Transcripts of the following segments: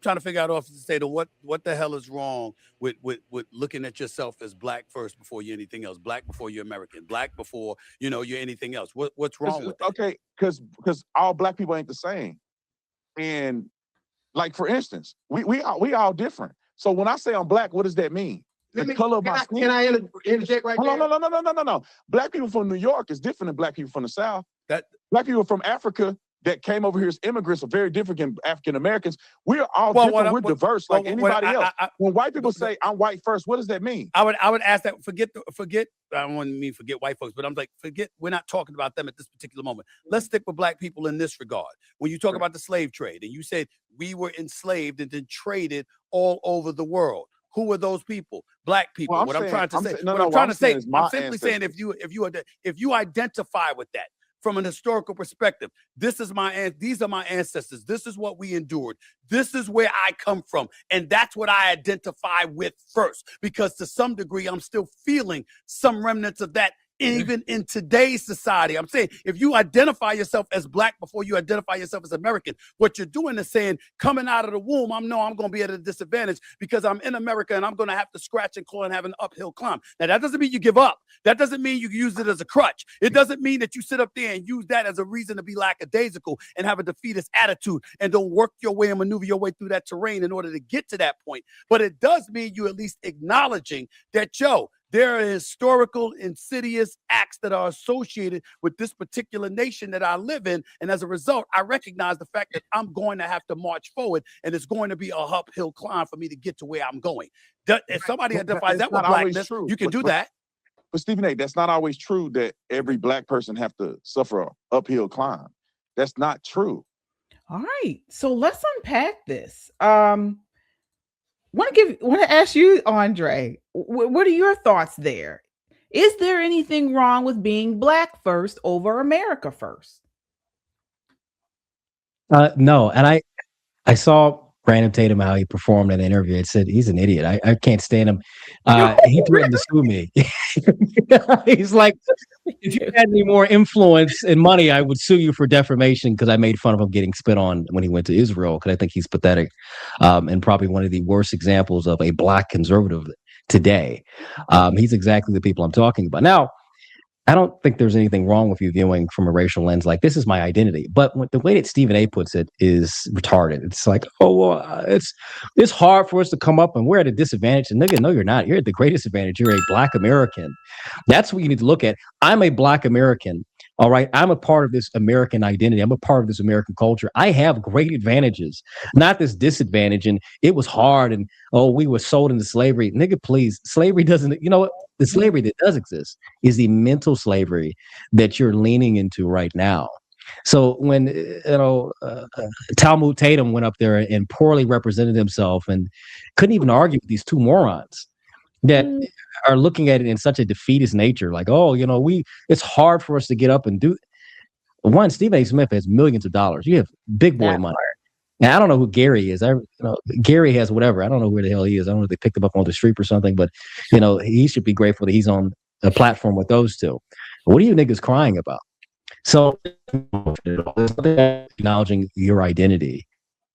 trying to figure out off to say to what the hell is wrong with looking at yourself as black first before you're anything else, black before you're American, black before you're anything else. What's wrong with that? Okay, because all black people ain't the same, and like for instance, we all different. So when I say I'm black, what does that mean? The color of my skin. Can I interject right there? No. Black people from New York is different than black people from the South. Black people from Africa that came over here as immigrants are very different than African Americans. We're all different. We're diverse like anybody else. When white people say I'm white first, what does that mean? I would ask that. Forget. I don't want to forget white folks, but I'm like, forget. We're not talking about them at this particular moment. Let's stick with black people in this regard. When you talk about the slave trade, and you said we were enslaved and then traded all over the world. Who are those people? Black people. Well, I'm simply saying if you identify with that from an historical perspective, these are my ancestors. This is what we endured. This is where I come from. And that's what I identify with first, because to some degree, I'm still feeling some remnants of that even in today's society. I'm saying if you identify yourself as black before you identify yourself as American, what you're doing is saying, coming out of the womb, I'm going to be at a disadvantage because I'm in America and I'm going to have to scratch and claw and have an uphill climb. Now, that doesn't mean you give up. That doesn't mean you use it as a crutch. It doesn't mean that you sit up there and use that as a reason to be lackadaisical and have a defeatist attitude and don't work your way and maneuver your way through that terrain in order to get to that point. But it does mean you at least acknowledging that, there are historical, insidious acts that are associated with this particular nation that I live in. And as a result, I recognize the fact that I'm going to have to march forward, and it's going to be a uphill climb for me to get to where I'm going. If somebody identifies that with blackness, you can do that. But Stephen A., that's not always true that every black person have to suffer an uphill climb. That's not true. All right. So let's unpack this. Want to ask you, Andre, what are your thoughts there? Is there anything wrong with being black first over America first? No, and I saw Brandon Tatum how he performed in an interview. It said he's an idiot. I can't stand him. He threatened to sue me. He's like, if you had any more influence and money, I would sue you for defamation because I made fun of him getting spit on when he went to Israel, because I think he's pathetic and probably one of the worst examples of a black conservative today. He's exactly the people I'm talking about. Now, I don't think there's anything wrong with you viewing from a racial lens, like this is my identity. But the way that Stephen A. puts it is retarded. It's like, it's hard for us to come up and we're at a disadvantage. And nigga, no, you're not. You're at the greatest advantage. You're a black American. That's what you need to look at. I'm a black American. All right. I'm a part of this American identity. I'm a part of this American culture. I have great advantages, not this disadvantage. And it was hard. And, we were sold into slavery. Nigga, please. Slavery doesn't, the slavery that does exist is the mental slavery that you're leaning into right now. So when, Talmud Tatum went up there and poorly represented himself and couldn't even argue with these two morons that are looking at it in such a defeatist nature, like, it's hard for us to get up and do. One, Stephen A. Smith has millions of dollars. You have big boy money. And I don't know who Gary is. Gary has whatever. I don't know where the hell he is. I don't know if they picked him up on the street or something, but he should be grateful that he's on a platform with those two. What are you niggas crying about? So acknowledging your identity,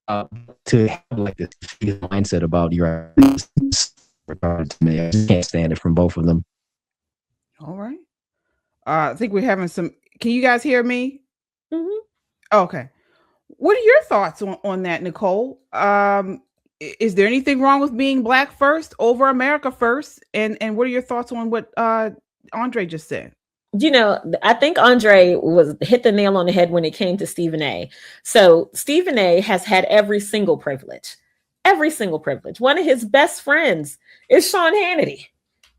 to have like this mindset about your identity, I just can't stand it from both of them. All right. I think we're having some. Can you guys hear me? Mm-hmm. Okay. What are your thoughts on that, Nicole? Is there anything wrong with being black first over America first? And what are your thoughts on what Andre just said? I think Andre hit the nail on the head when it came to Stephen A. So Stephen A. has had every single privilege. One of his best friends is Sean Hannity.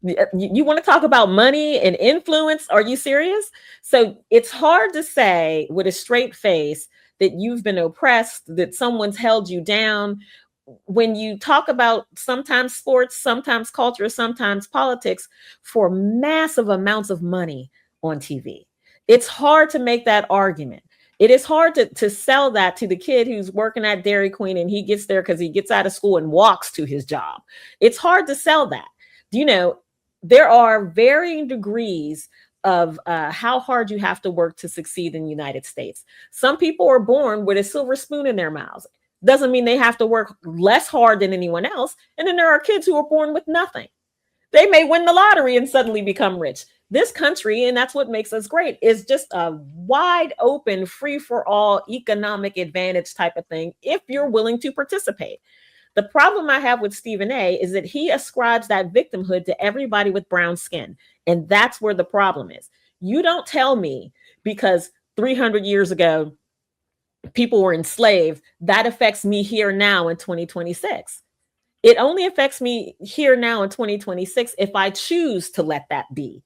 You want to talk about money and influence? Are you serious? So it's hard to say with a straight face that you've been oppressed, that someone's held you down. When you talk about sometimes sports, sometimes culture, sometimes politics for massive amounts of money on TV, it's hard to make that argument. It is hard to sell that to the kid who's working at Dairy Queen and he gets there because he gets out of school and walks to his job. It's hard to sell that. There are varying degrees of how hard you have to work to succeed in the United States. Some people are born with a silver spoon in their mouths. Doesn't mean they have to work less hard than anyone else. And then there are kids who are born with nothing. They may win the lottery and suddenly become rich. This country, and that's what makes us great, is just a wide open, free for all economic advantage type of thing if you're willing to participate. The problem I have with Stephen A. is that he ascribes that victimhood to everybody with brown skin. And that's where the problem is. You don't tell me because 300 years ago, people were enslaved, that affects me here now in 2026. It only affects me here now in 2026 if I choose to let that be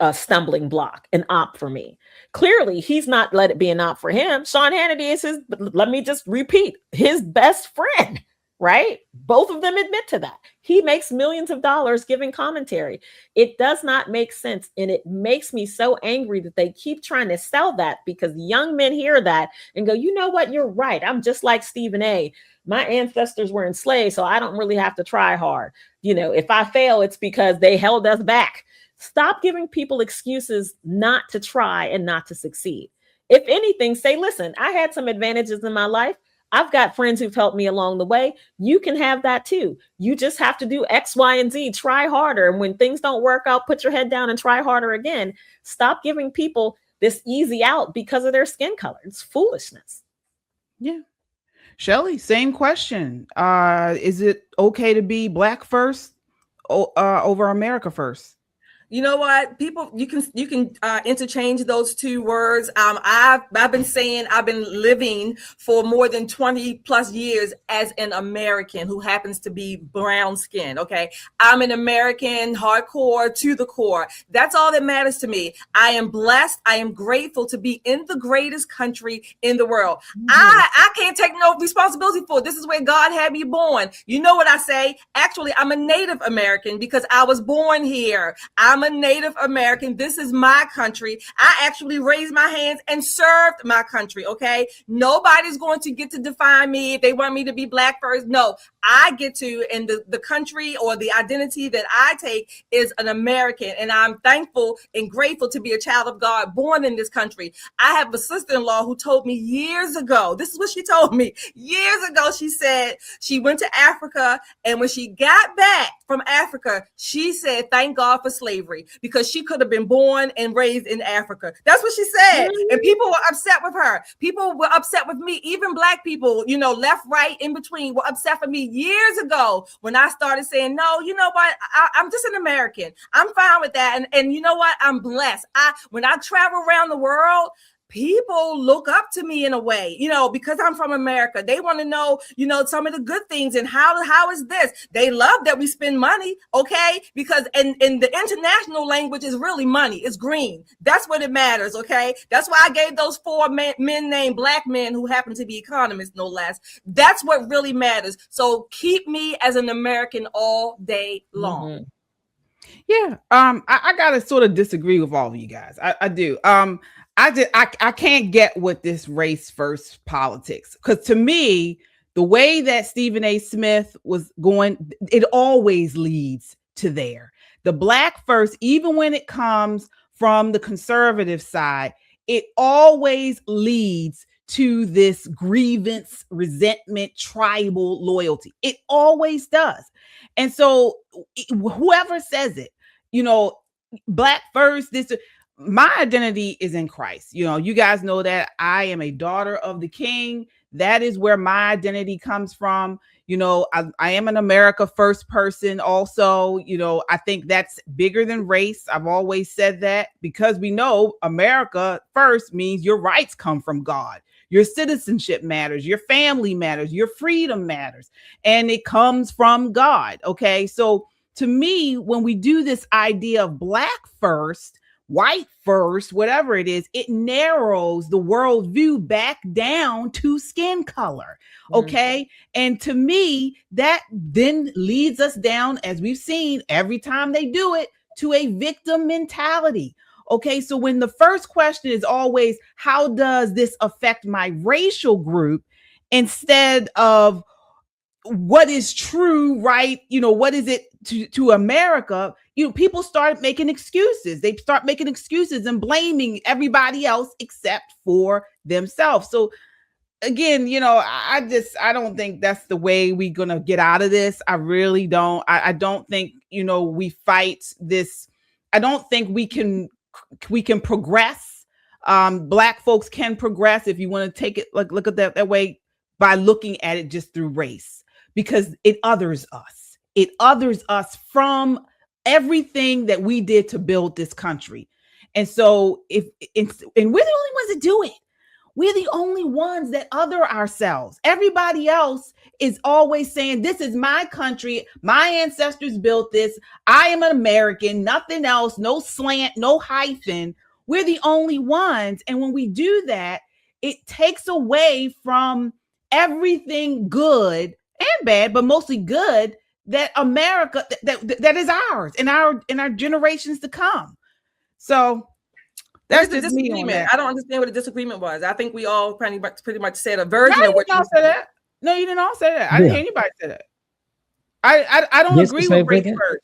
a stumbling block, an op for me. Clearly, he's not let it be an op for him. Sean Hannity is his, let me just repeat, his best friend, right? Both of them admit to that. He makes millions of dollars giving commentary. It does not make sense. And it makes me so angry that they keep trying to sell that, because young men hear that and go, you know what? You're right. I'm just like Stephen A. My ancestors were enslaved, so I don't really have to try hard. You know, if I fail, it's because they held us back. Stop giving people excuses not to try and not to succeed. If anything, say, listen, I had some advantages in my life. I've got friends who've helped me along the way. You can have that too. You just have to do X, Y, and Z. Try harder. And when things don't work out, put your head down and try harder again. Stop giving people this easy out because of their skin color. It's foolishness. Yeah. Shelly, same question. Is it okay to be Black first over America first? You know what, people, you can interchange those two words. I've been saying, I've been living for more than 20 plus years as an American who happens to be brown skinned. Okay. I'm an American hardcore to the core. That's all that matters to me. I am blessed. I am grateful to be in the greatest country in the world. Mm-hmm. I can't take no responsibility for it. This is where God had me born. You know what I say? Actually, I'm a Native American because I was born here. I'm a Native American. This is my country. I actually raised my hands and served my country. Okay. Nobody's going to get to define me if they want me to be Black first. No, I get to, and the country or the identity that I take is an American. And I'm thankful and grateful to be a child of God born in this country. I have a sister-in-law who told me years ago, this is what she told me years ago. She said she went to Africa, and when she got back from Africa, she said, thank God for slavery, because she could have been born and raised in Africa. That's what she said. And people were upset with her. People were upset with me. Even Black people, you know, left, right, in between, were upset with me years ago when I started saying, no, you know what? I'm just an American. I'm fine with that. And you know what? I'm blessed. When I travel around the world, people look up to me in a way, you know, because I'm from America. They want to know, you know, some of the good things and how is this? They love that we spend money, okay? Because in the international language is really money. It's green. That's what it matters, okay? That's why I gave those 4 men named Black men who happen to be economists, no less. That's what really matters. So keep me as an American all day long. Mm-hmm. Yeah, I gotta sort of disagree with all of you guys. I do. I can't get with this race first politics, because to me, the way that Stephen A. Smith was going, it always leads to there. The Black first, even when it comes from the conservative side, it always leads to this grievance, resentment, tribal loyalty. It always does. And so whoever says it, you know, Black first, this, my identity is in Christ. You know, you guys know that I am a daughter of the King. That is where my identity comes from. You know, I am an America first person also. You know, I think that's bigger than race. I've always said that, because we know America first means your rights come from God. Your citizenship matters, your family matters, your freedom matters, and it comes from God. Okay. So to me, when we do this idea of Black first, white first, whatever it is, it narrows the worldview back down to skin color. Okay. And to me, that then leads us down, as we've seen every time they do it, to a victim mentality. Okay. So when the first question is always, how does this affect my racial group, instead of what is true, right? You know, what is it to America? You know, people start making excuses. They start making excuses and blaming everybody else except for themselves. So again, I don't think that's the way we're gonna get out of this. I really don't. I don't think we fight this. I don't think we can progress. Black folks can progress if you want to take it look at that way by looking at it just through race, because it others us. It others us from everything that we did to build this country. And so and we're the only ones that do it. We're the only ones that other ourselves. Everybody else is always saying, this is my country. My ancestors built this. I am an American, nothing else, no slant, no hyphen. We're the only ones. And when we do that, it takes away from everything good and bad, but mostly good, that America, that is ours and our generations to come. So that's the disagreement. I don't understand what the disagreement was. I think we all pretty much said a version of what you said. That. No, you didn't all say that. I didn't hear anybody say that. I don't agree with race first.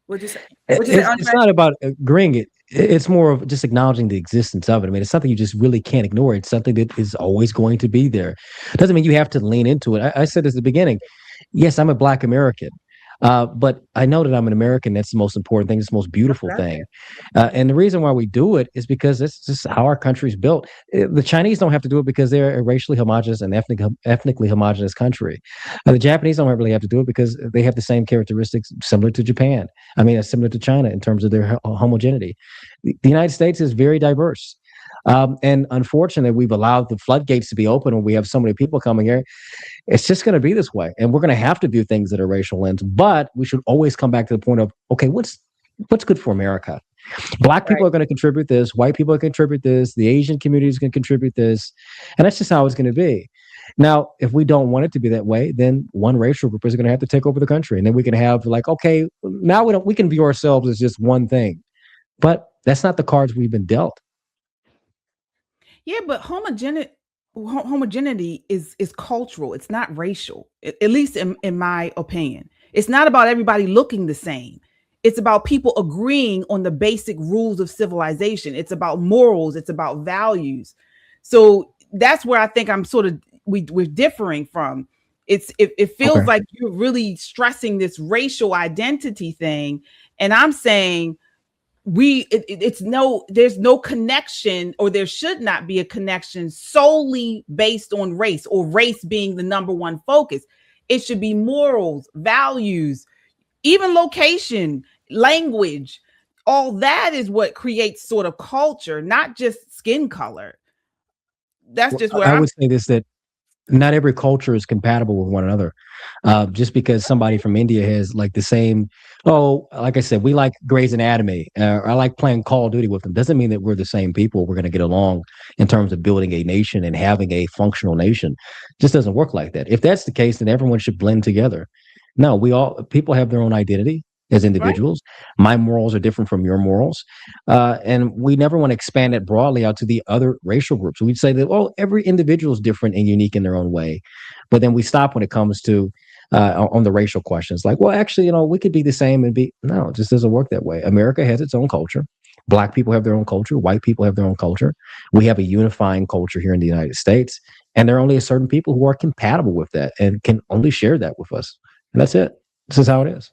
What'd you say? It's not about agreeing. It's more of just acknowledging the existence of it. I mean, it's something you just really can't ignore. It's something that is always going to be there. It doesn't mean you have to lean into it. I said this at the beginning. Yes, I'm a Black American. But I know that I'm an American. That's the most important thing. It's the most beautiful thing. And the reason why we do it is because it's just how our country's built. The Chinese don't have to do it because they're a racially homogenous and ethnically homogenous country. The Japanese don't really have to do it because they have the same characteristics similar to Japan. I mean, similar to China in terms of their homogeneity. The United States is very diverse. And unfortunately, we've allowed the floodgates to be open when we have so many people coming here. It's just going to be this way. And we're going to have to view things that are racial lens. But we should always come back to the point of, okay, what's good for America? Black people are going to contribute this. White people are going to contribute this. The Asian community is going to contribute this. And that's just how it's going to be. Now, if we don't want it to be that way, then one racial group is going to have to take over the country. And then we can have okay, now we can view ourselves as just one thing. But that's not the cards we've been dealt. Yeah, but homogeneity is cultural. It's not racial, at least in my opinion. It's not about everybody looking the same. It's about people agreeing on the basic rules of civilization. It's about morals. It's about values. So that's where I think we're differing from. It feels like you're really stressing this racial identity thing, and I'm saying there's no connection, or there should not be a connection solely based on race, or race being the number one focus. It should be morals, values, even location, language. All that is what creates sort of culture, not just skin color. That's just what I would say this, that not every culture is compatible with one another. Just because somebody from India has the same, like I said, we like Grey's Anatomy, I like playing Call of Duty with them, doesn't mean that we're the same people. We're going to get along in terms of building a nation and having a functional nation. It just doesn't work like that. If that's the case, then everyone should blend together. No, people have their own identity as individuals. Right. My morals are different from your morals. And we never want to expand it broadly out to the other racial groups. We'd say that, every individual is different and unique in their own way. But then we stop when it comes to on the racial questions. Actually, we could be the same and no, it just doesn't work that way. America has its own culture. Black people have their own culture. White people have their own culture. We have a unifying culture here in the United States. And there are only a certain people who are compatible with that and can only share that with us. And that's it. This is how it is.